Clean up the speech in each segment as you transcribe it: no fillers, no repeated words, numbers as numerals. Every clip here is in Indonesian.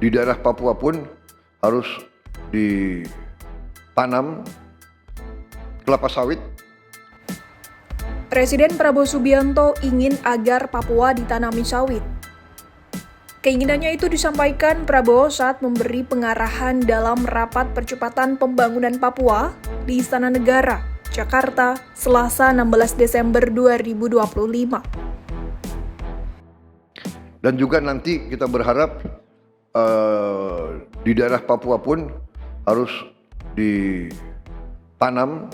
di daerah Papua pun harus ditanam kelapa sawit. Presiden Prabowo Subianto ingin agar Papua ditanami sawit. Keinginannya itu disampaikan Prabowo saat memberi pengarahan dalam rapat percepatan pembangunan Papua di Istana Negara, Jakarta, Selasa 16 Desember 2025. Dan juga nanti kita berharap di daerah Papua pun harus ditanam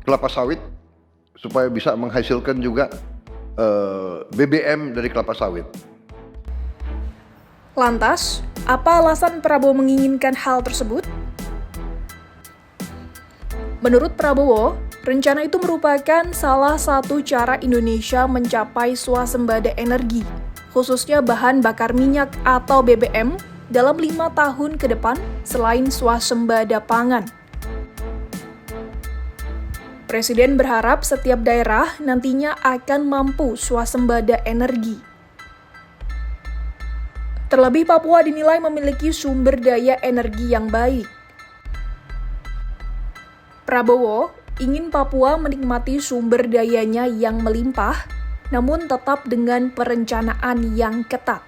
kelapa sawit supaya bisa menghasilkan juga BBM dari kelapa sawit. Lantas, apa alasan Prabowo menginginkan hal tersebut? Menurut Prabowo, rencana itu merupakan salah satu cara Indonesia mencapai swasembada energi, khususnya bahan bakar minyak atau BBM, dalam 5 tahun ke depan selain swasembada pangan. Presiden berharap setiap daerah nantinya akan mampu swasembada energi. Terlebih Papua dinilai memiliki sumber daya energi yang baik. Prabowo ingin Papua menikmati sumber dayanya yang melimpah, namun tetap dengan perencanaan yang ketat.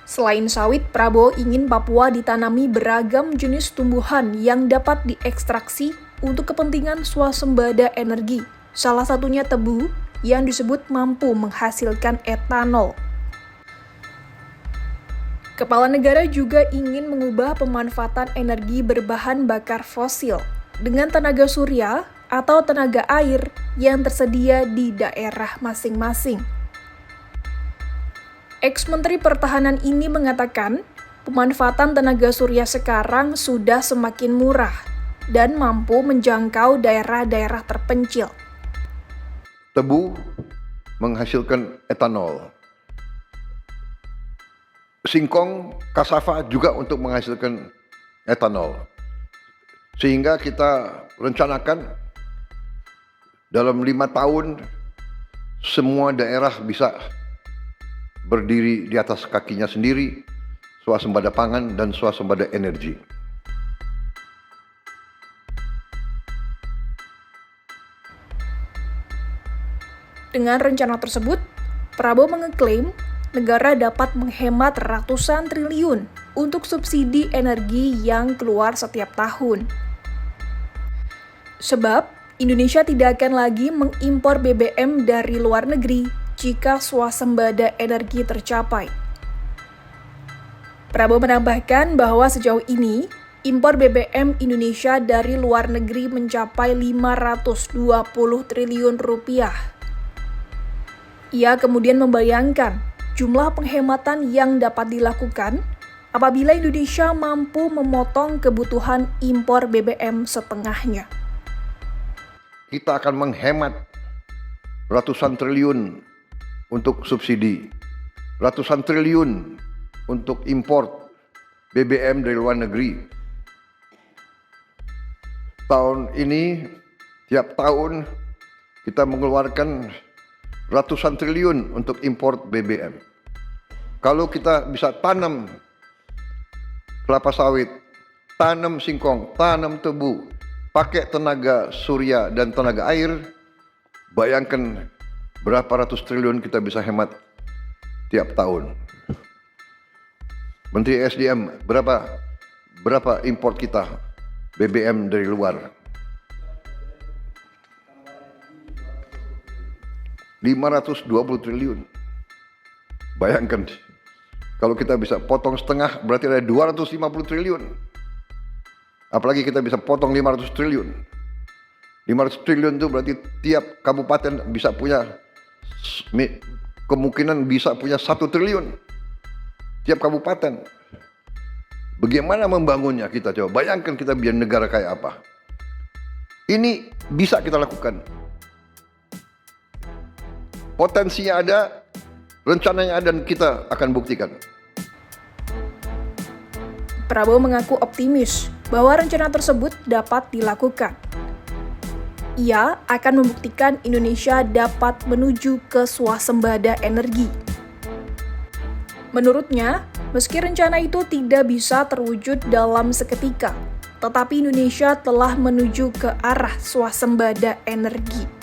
Selain sawit, Prabowo ingin Papua ditanami beragam jenis tumbuhan yang dapat diekstraksi untuk kepentingan swasembada energi. Salah satunya tebu yang disebut mampu menghasilkan etanol. Kepala negara juga ingin mengubah pemanfaatan energi berbahan bakar fosil dengan tenaga surya atau tenaga air yang tersedia di daerah masing-masing. Ex-Menteri Pertahanan ini mengatakan, pemanfaatan tenaga surya sekarang sudah semakin murah dan mampu menjangkau daerah-daerah terpencil. Tebu menghasilkan etanol. Singkong, kasava juga untuk menghasilkan etanol. Sehingga kita rencanakan dalam 5 tahun semua daerah bisa berdiri di atas kakinya sendiri, swasembada pangan dan swasembada energi. Dengan rencana tersebut, Prabowo mengeklaim negara dapat menghemat ratusan triliun untuk subsidi energi yang keluar setiap tahun. Sebab, Indonesia tidak akan lagi mengimpor BBM dari luar negeri jika swasembada energi tercapai. Prabowo menambahkan bahwa sejauh ini, impor BBM Indonesia dari luar negeri mencapai 520 triliun rupiah. Ia kemudian membayangkan jumlah penghematan yang dapat dilakukan apabila Indonesia mampu memotong kebutuhan impor BBM setengahnya. Kita akan menghemat ratusan triliun untuk subsidi, ratusan triliun untuk import BBM dari luar negeri. Tahun ini, tiap tahun kita mengeluarkan ratusan triliun untuk import BBM. Kalau kita bisa tanam kelapa sawit, tanam singkong, tanam tebu, pakai tenaga surya dan tenaga air, bayangkan berapa ratus triliun kita bisa hemat tiap tahun. Menteri SDM, berapa import kita BBM dari luar? 520 triliun. Bayangkan, kalau kita bisa potong setengah berarti ada 250 triliun. Apalagi kita bisa potong 500 triliun. 500 triliun itu berarti tiap kabupaten bisa punya, kemungkinan bisa punya 1 triliun. Tiap kabupaten. Bagaimana membangunnya kita coba? Bayangkan kita biar negara kayak apa. Ini bisa kita lakukan. Potensinya ada, rencananya ada, dan kita akan buktikan. Prabowo mengaku optimis bahwa rencana tersebut dapat dilakukan. ia akan membuktikan Indonesia dapat menuju ke swasembada energi. Menurutnya, meski rencana itu tidak bisa terwujud dalam seketika, tetapi Indonesia telah menuju ke arah swasembada energi.